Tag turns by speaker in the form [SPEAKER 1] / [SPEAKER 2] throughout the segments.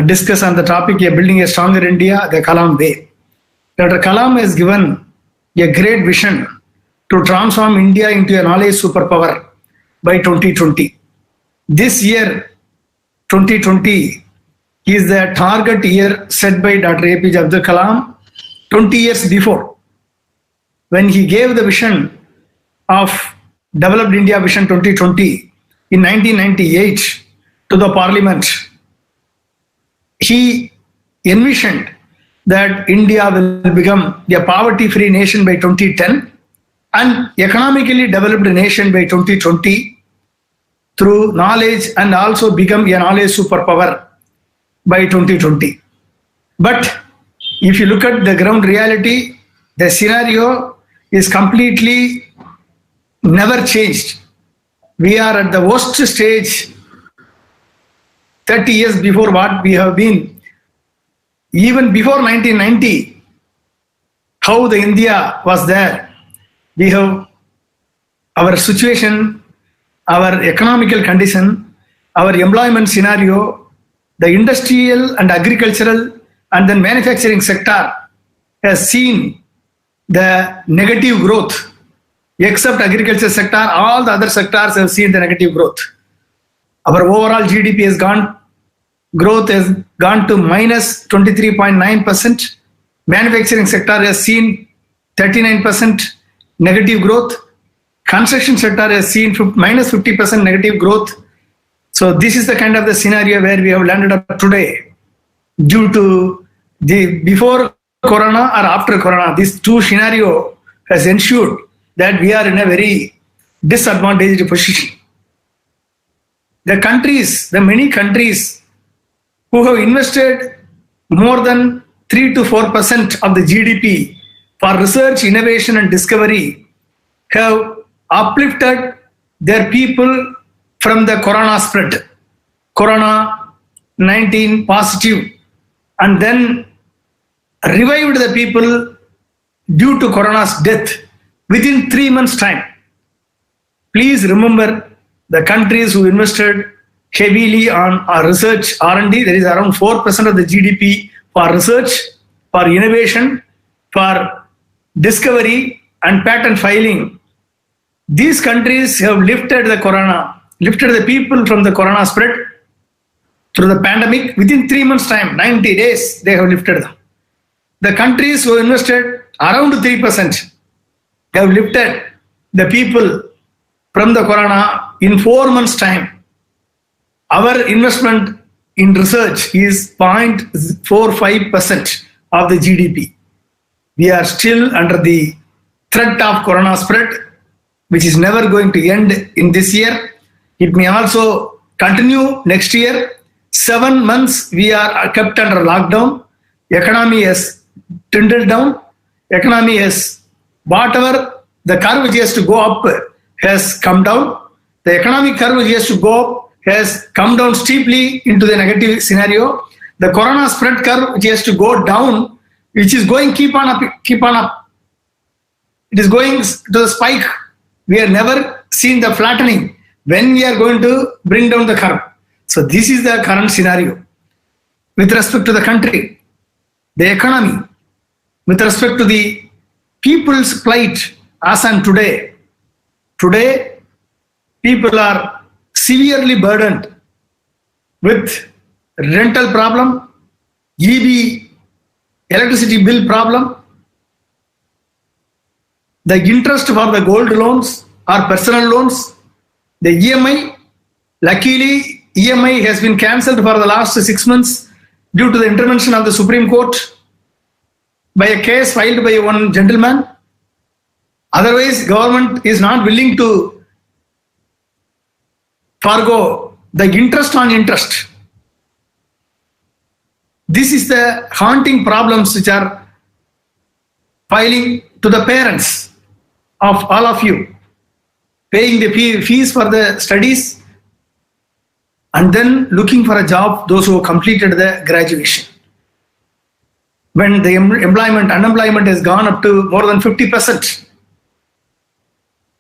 [SPEAKER 1] discuss on the topic of building a stronger India, the Kalam way. Dr. Kalam has given a great vision to transform India into a knowledge superpower by 2020. This year, 2020, is the target year set by Dr. APJ Abdul Kalam 20 years before, when he gave the vision of Developed India Vision 2020 in 1998 to the Parliament. He envisioned that India will become a poverty-free nation by 2010 and economically developed nation by 2020 through knowledge, and also become a knowledge superpower by 2020. But if you look at the ground reality, the scenario is completely never changed. We are at the worst stage 30 years before what we have been. Even before 1990, how the India was there, we have our situation, our economical condition, our employment scenario, the industrial and agricultural and then manufacturing sector has seen the negative growth. Except agriculture sector, all the other sectors have seen the negative growth. Our overall GDP growth has gone to minus 23.9%. Manufacturing sector has seen 39% negative growth. Construction sector has seen minus 50% negative growth. So this is the kind of the scenario where we have landed up today due to the before Corona or after Corona. These two scenario has ensured that we are in a very disadvantaged position. The many countries who have invested more than 3 to 4% of the GDP for research, innovation and discovery have uplifted their people from the Corona spread, Corona-19 positive, and then revived the people due to Corona's death within 3 months' time. Please remember the countries who invested heavily on our research R&D, there is around 4% of the GDP for research, for innovation, for discovery and patent filing. These countries have lifted the people from the Corona spread through the pandemic within 3 months' time, 90 days, they have lifted them. The countries who invested around 3% have lifted the people from the Corona in 4 months' time. Our investment in research is 0.45% of the GDP. We are still under the threat of Corona spread, which is never going to end in this year. It may also continue next year. 7 months we are kept under lockdown. Economy has dwindled down. Economy has, whatever the curve which has to go up has come down. The economic curve which has to go up has come down steeply into the negative scenario. The Corona spread curve which has to go down, which is going keep on up. It is going to the spike. We have never seen the flattening. When we are going to bring down the curve. So this is the current scenario. With respect to the country, the economy, with respect to the people's plight as on today. Today, people are severely burdened with rental problem, EB, electricity bill problem, the interest for the gold loans or personal loans, the EMI. Luckily, EMI has been cancelled for the last 6 months due to the intervention of the Supreme Court by a case filed by one gentleman. Otherwise, government is not willing to forgo the interest on interest. This is the haunting problems which are filing to the parents of all of you, paying the fees for the studies and then looking for a job, those who completed the graduation. When the unemployment has gone up to more than 50%,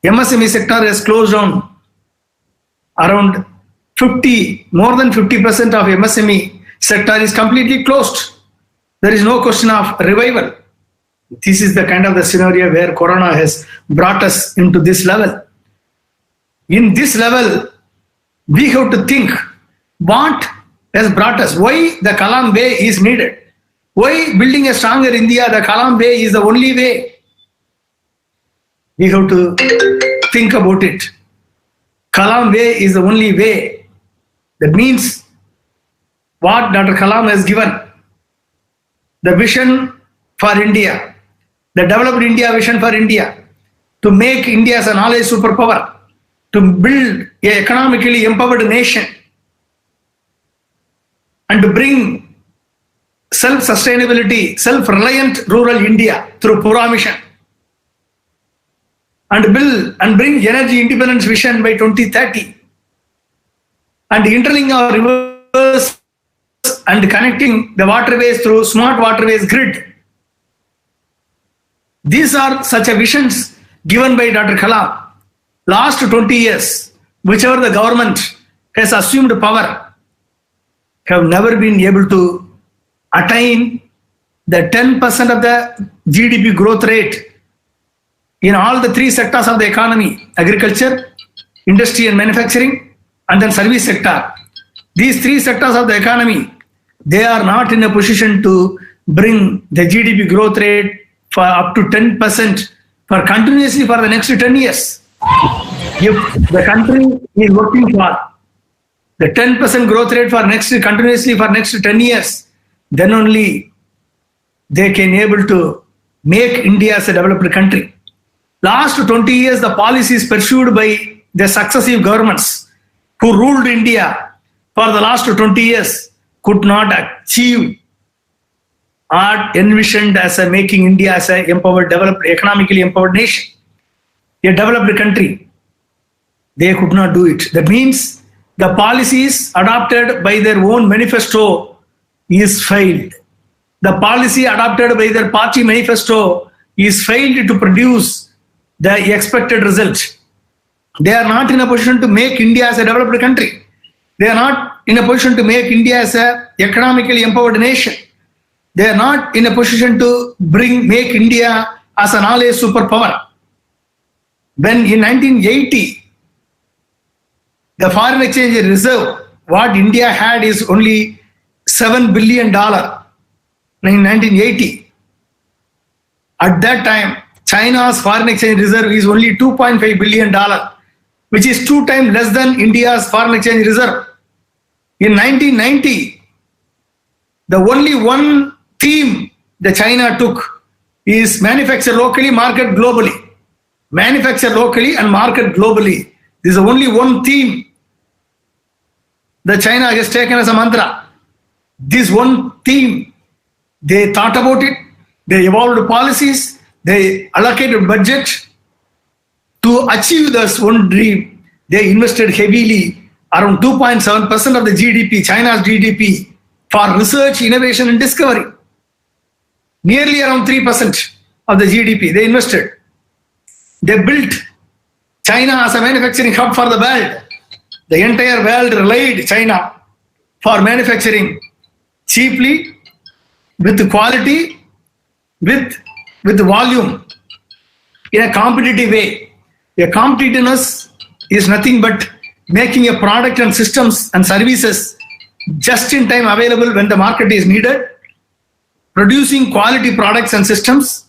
[SPEAKER 1] MSME sector has closed down. Around more than 50% of MSME sector is completely closed. There is no question of revival. This is the kind of the scenario where Corona has brought us into this level. In this level, we have to think what has brought us, why the Kalam way is needed, why building a stronger India, the Kalam way is the only way. We have to think about it. Kalam way is the only way. That means what Dr. Kalam has given, the vision for India, the developed India vision for India, to make India as a knowledge superpower, to build an economically empowered nation, and to bring self-sustainability, self-reliant rural India through Pura Mission, and build and bring energy independence vision by 2030, and interlink our rivers and connecting the waterways through smart waterways grid. These are such a visions given by Dr. Kalam. Last 20 years, whichever the government has assumed power, have never been able to attain the 10% of the GDP growth rate in all the three sectors of the economy: agriculture, industry and manufacturing, and then service sector. These three sectors of the economy, they are not in a position to bring the GDP growth rate for up to 10% for continuously for the next 10 years. If the country is working for the 10% growth rate for continuously for next 10 years, then only they can able to make India as a developed country. Last 20 years, the policies pursued by the successive governments who ruled India for the last 20 years could not achieve or envisioned as a making India as a empowered, developed, economically empowered nation, a developed country. They could not do it. That means the policies adopted by their own manifesto is failed. The policy adopted by their party manifesto is failed to produce the expected result. They are not in a position to make India as a developed country. They are not in a position to make India as an economically empowered nation. They are not in a position to make India as a knowledge superpower. When in 1980, the foreign exchange reserve, what India had is only $7 billion in 1980. At that time, China's foreign exchange reserve is only $2.5 billion, which is 2 times less than India's foreign exchange reserve. In 1990, the only one theme that China took is manufacture locally, market globally. Manufacture locally and market globally. This is only one theme that China has taken as a mantra. This one theme, they thought about it, they evolved policies, they allocated budget to achieve this one dream. They invested heavily, around 2.7% of the GDP, China's GDP, for research, innovation and discovery. Nearly around 3% of the GDP they invested. They built China as a manufacturing hub for the world. The entire world relied China for manufacturing cheaply, with quality, with volume, in a competitive way. A competitiveness is nothing but making a product and systems and services just in time available when the market is needed, producing quality products and systems,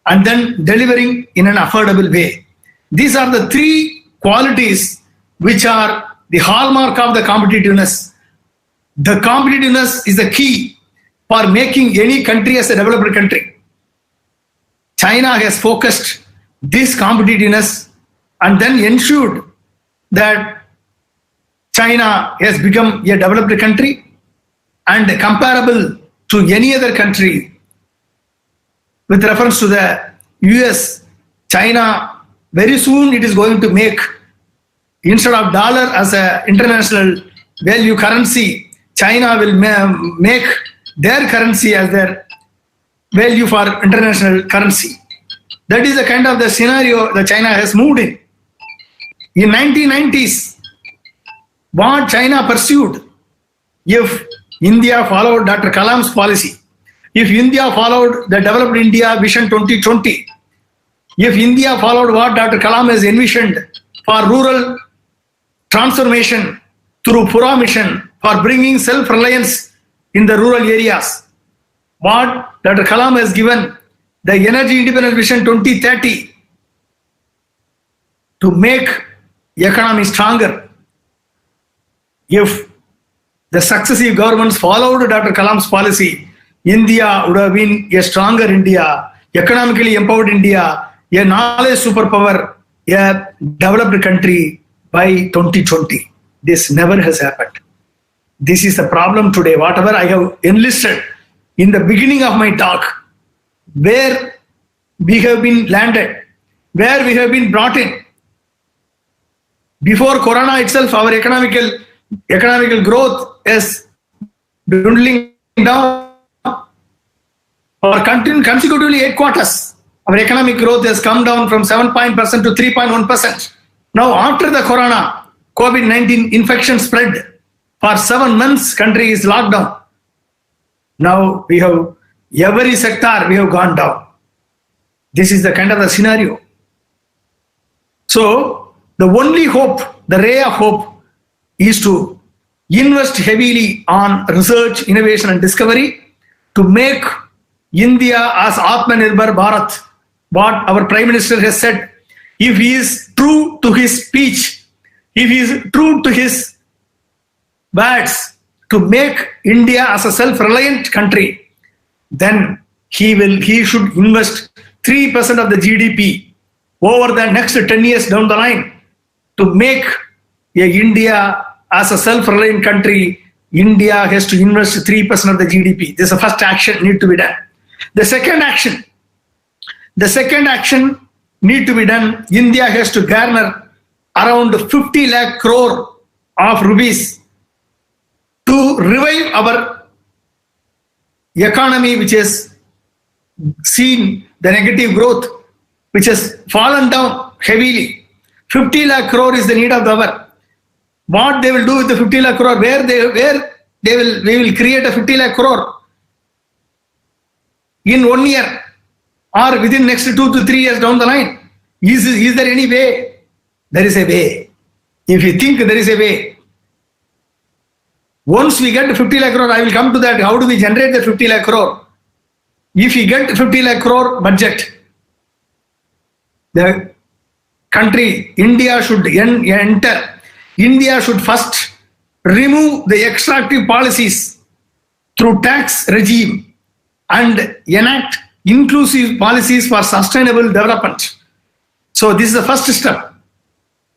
[SPEAKER 1] and then delivering in an affordable way. These are the 3 qualities which are the hallmark of the competitiveness. The competitiveness is the key for making any country as a developed country. China has focused this competitiveness and then ensured that China has become a developed country and comparable to any other country. With reference to the US, China, very soon it is going to make, instead of dollar as an international value currency, China will make their currency as their value for international currency. That is the kind of the scenario that China has moved in. In 1990s, what China pursued, if India followed Dr. Kalam's policy, if India followed the Developed India Vision 2020, if India followed what Dr. Kalam has envisioned for rural transformation through Pura Mission for bringing self-reliance in the rural areas, what Dr. Kalam has given the Energy Independence Vision 2030 to make economy stronger. If the successive governments followed Dr. Kalam's policy, India would have been a stronger India, economically empowered India, a knowledge superpower, a developed country by 2020. This never has happened. This is the problem today. Whatever I have enlisted in the beginning of my talk, where we have been landed, where we have been brought in. Before Corona itself, our economical growth is dwindling down. For consecutively 8 quarters, our economic growth has come down from 7% to 3.1%. Now, after the Corona, COVID-19 infection spread, for 7 months, country is locked down. Now we have every sector we have gone down. This is the kind of the scenario. So the only hope, the ray of hope, is to invest heavily on research, innovation, and discovery to make India as Atmanirbhar Bharat. What our Prime Minister has said, if he is true to his speech, if he is true to his words, to make India as a self-reliant country, then he should invest 3% of the GDP over the next 10 years down the line to make India as a self-reliant country. India has to invest 3% of the GDP. This is the first action need to be done. The second action need to be done. India has to garner around 50 lakh crore of rupees to revive our economy, which has seen the negative growth, which has fallen down heavily. 50 lakh crore is the need of the hour. What they will do with the 50 lakh crore? We will create a 50 lakh crore in 1 year or within next 2 to 3 years down the line. Is there any way? There is a way. If you think there is a way, once we get 50 lakh crore, I will come to that. How do we generate the 50 lakh crore? If we get 50 lakh crore budget, the country, India should enter. India should first remove the extractive policies through tax regime and enact inclusive policies for sustainable development. So this is the first step.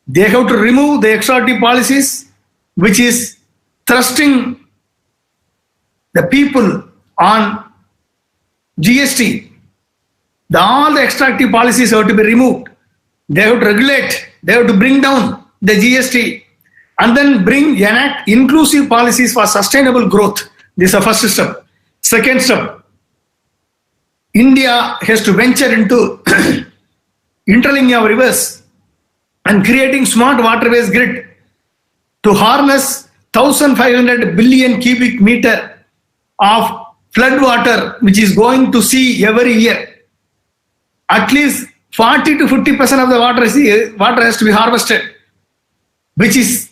[SPEAKER 1] They have to remove the extractive policies, which is thrusting the people on GST. All the extractive policies have to be removed. They have to regulate. They have to bring down the GST and then enact inclusive policies for sustainable growth. This is the first step. Second step, India has to venture into interlinking our rivers and creating smart waterways grid to harness 1,500 billion cubic meter of flood water, which is going to sea every year. At least 40 to 50% of the water has to be harvested, which is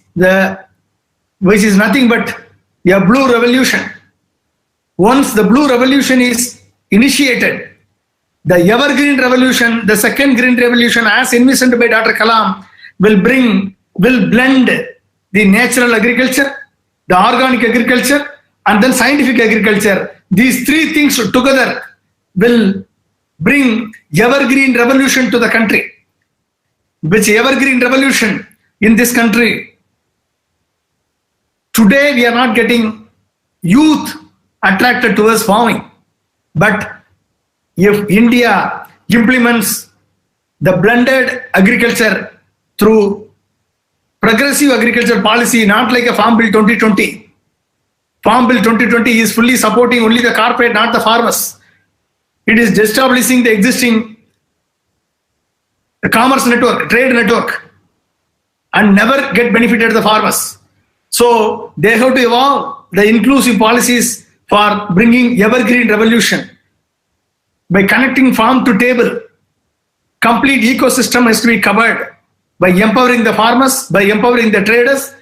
[SPEAKER 1] nothing but a blue revolution. Once the blue revolution is initiated, the evergreen revolution, the second green revolution, as envisioned by Dr. Kalam, will blend the natural agriculture, the organic agriculture, and then scientific agriculture. These three things together will bring evergreen revolution to the country. Which evergreen revolution in this country? Today we are not getting youth attracted towards farming. But if India implements the blended agriculture through progressive agriculture policy, not like a Farm Bill 2020. Farm Bill 2020 is fully supporting only the corporate, not the farmers. It is establishing the existing commerce network, trade network, and never get benefited the farmers. So they have to evolve the inclusive policies for bringing evergreen revolution by connecting farm to table. Complete ecosystem has to be covered by empowering the farmers, by empowering the traders,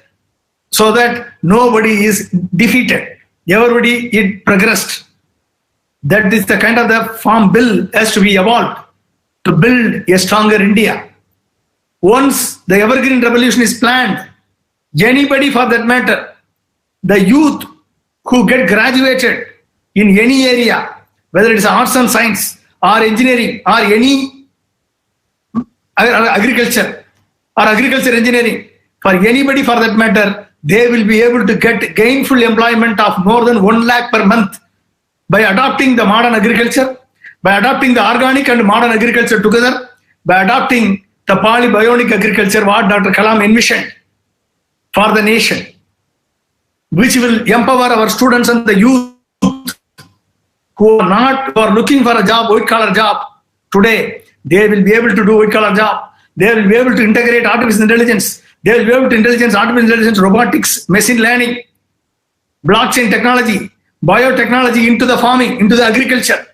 [SPEAKER 1] so that nobody is defeated. Everybody is progressed. That is the kind of the farm bill has to be evolved to build a stronger India. Once the evergreen revolution is planned, anybody for that matter, the youth who get graduated in any area, whether it is arts and science or engineering or any agriculture or agriculture engineering, for anybody for that matter, they will be able to get gainful employment of more than 1 lakh per month by adopting the modern agriculture, by adopting the organic and modern agriculture together, by adopting the polybionic agriculture what Dr. Kalam envisioned for the nation, which will empower our students and the youth who are looking for a job, white collar job today. They will be able to do white collar job. They will be able to integrate artificial intelligence. They will be able to artificial intelligence, robotics, machine learning, blockchain technology, biotechnology into the farming, into the agriculture.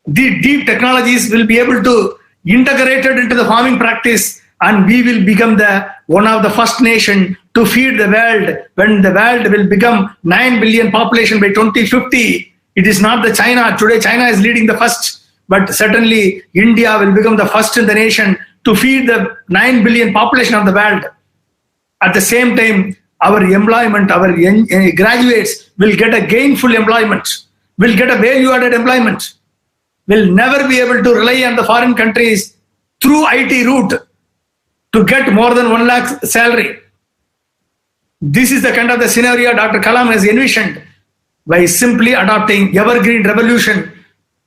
[SPEAKER 1] The deep technologies will be able to integrated into the farming practice, and we will become one of the first nation to feed the world. When the world will become 9 billion population by 2050, it is not the China. Today China is leading the first, but certainly India will become the first in the nation to feed the 9 billion population of the world. At the same time, our employment, our graduates will get a gainful employment, will get a value-added employment, will never be able to rely on the foreign countries through IT route to get more than 1 lakh salary. This is the kind of the scenario Dr. Kalam has envisioned by simply adopting evergreen revolution.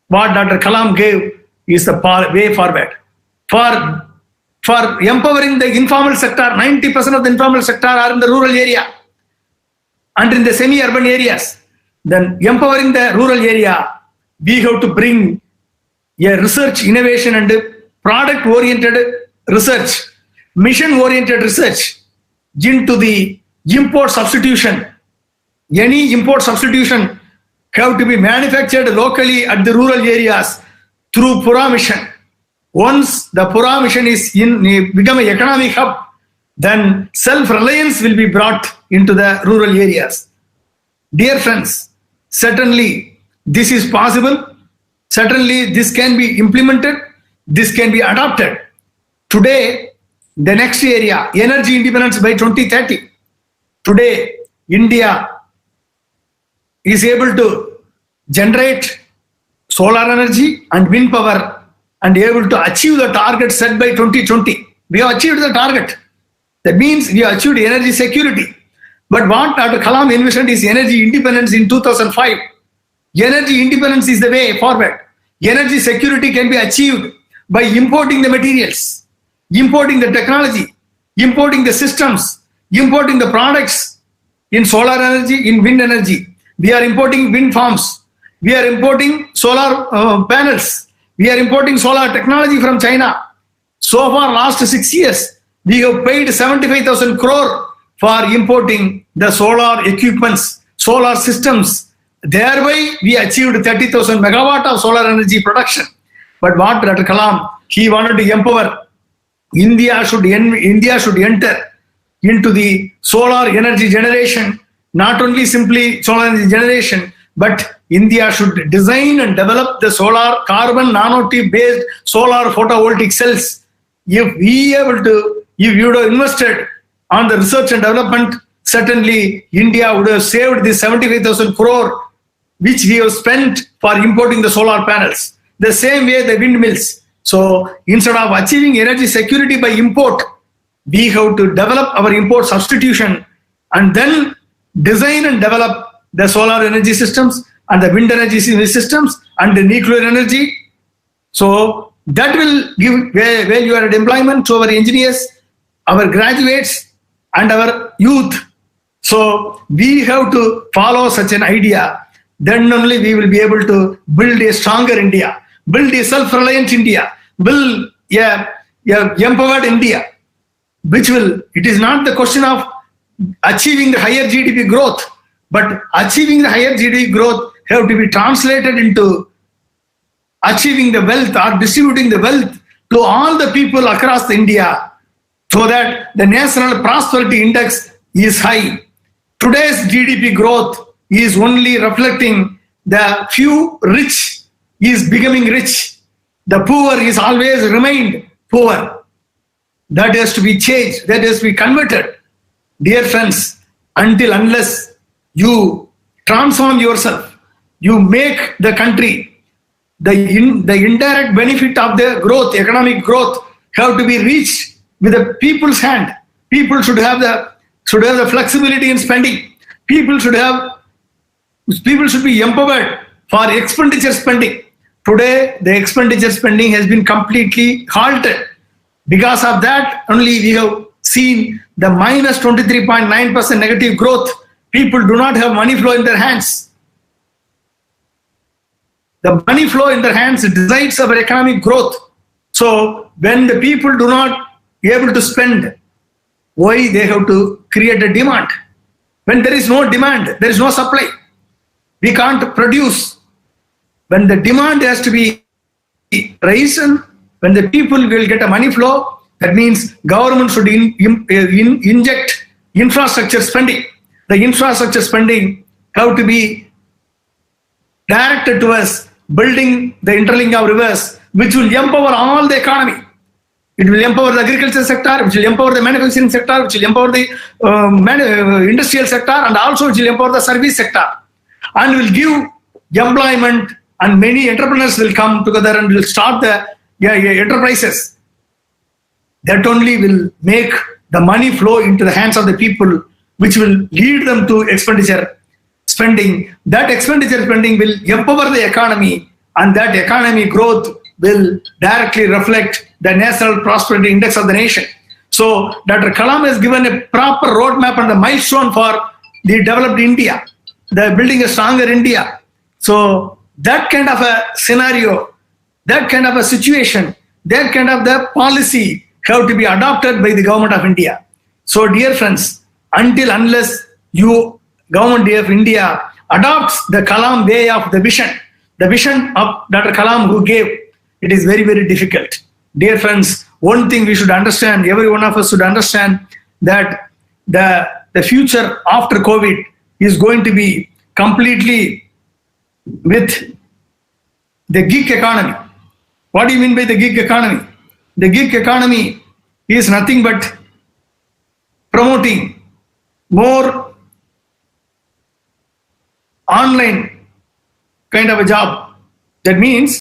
[SPEAKER 1] What Dr. Kalam gave is the way forward. For empowering the informal sector, 90% of the informal sector are in the rural area and in the semi-urban areas. Then empowering the rural area, we have to bring a research, innovation and product-oriented research, mission-oriented research into the import substitution. Any import substitution have to be manufactured locally at the rural areas through Pura Mission. Once the Pura Mission is become an economic hub, then self-reliance will be brought into the rural areas. Dear friends, certainly this is possible. Certainly this can be implemented. This can be adopted. Today, the next area, energy independence by 2030. Today, India is able to generate solar energy and wind power and able to achieve the target set by 2020. We have achieved the target. That means we have achieved energy security. But what Dr. Kalam envisioned is energy independence in 2005. Energy independence is the way forward. Energy security can be achieved by importing the materials, importing the technology, importing the systems, importing the products in solar energy, in wind energy. We are importing wind farms. We are importing solar panels. We are importing solar technology from China. So far, last 6 years, we have paid 75,000 crore for importing the solar equipments, solar systems. Thereby, we achieved 30,000 megawatt of solar energy production. But what Dr. Kalam, he wanted to empower India should enter into the solar energy generation, not only simply solar energy generation, but India should design and develop the solar carbon nanotube based solar photovoltaic cells. If you would have invested on the research and development, certainly India would have saved the 75,000 crore which we have spent for importing the solar panels. The same way the windmills. So instead of achieving energy security by import, we have to develop our import substitution and then design and develop the solar energy systems and the wind energy systems and the nuclear energy. So that will give value-added employment to our engineers, our graduates and our youth. So we have to follow such an idea. Then only we will be able to build a stronger India, build a self-reliant India, build a empowered India, it is not the question of achieving the higher GDP growth. But achieving the higher GDP growth have to be translated into achieving the wealth or distributing the wealth to all the people across India so that the national prosperity index is high. Today's GDP growth is only reflecting the few rich is becoming rich. The poor is always remained poor. That has to be changed. That has to be converted. Dear friends, unless you transform yourself, you make the country, the indirect benefit of the growth, economic growth, have to be reached with the people's hand. People should have the flexibility in spending. People should be empowered for expenditure spending. Today, the expenditure spending has been completely halted. Because of that, only we have seen the minus 23.9% negative growth. People do not have money flow in their hands. The money flow in their hands decides our economic growth. So when the people do not able to spend, why they have to create a demand? When there is no demand, there is no supply. We can't produce. When the demand has to be raised, when the people will get a money flow, that means government should inject infrastructure spending. The infrastructure spending have to be directed towards building the interlink of rivers, which will empower all the economy. It will empower the agriculture sector, which will empower the manufacturing sector, which will empower the industrial sector, and also which will empower the service sector, and will give employment, and many entrepreneurs will come together and will start the enterprises. That only will make the money flow into the hands of the people, which will lead them to expenditure spending. That expenditure spending will empower the economy, and that economy growth will directly reflect the national prosperity index of the nation. So Dr. Kalam has given a proper roadmap and a milestone for the developed India, the building a stronger India. So that kind of a scenario, that kind of a situation, that kind of the policy have to be adopted by the government of India. So dear friends, unless government of India adopts the Kalam way of the vision of Dr. Kalam who gave, it is very, very difficult. Dear friends, one thing we should understand, every one of us should understand, that the future after COVID is going to be completely with the gig economy. What do you mean by the gig economy? The gig economy is nothing but promoting more online kind of a job. That means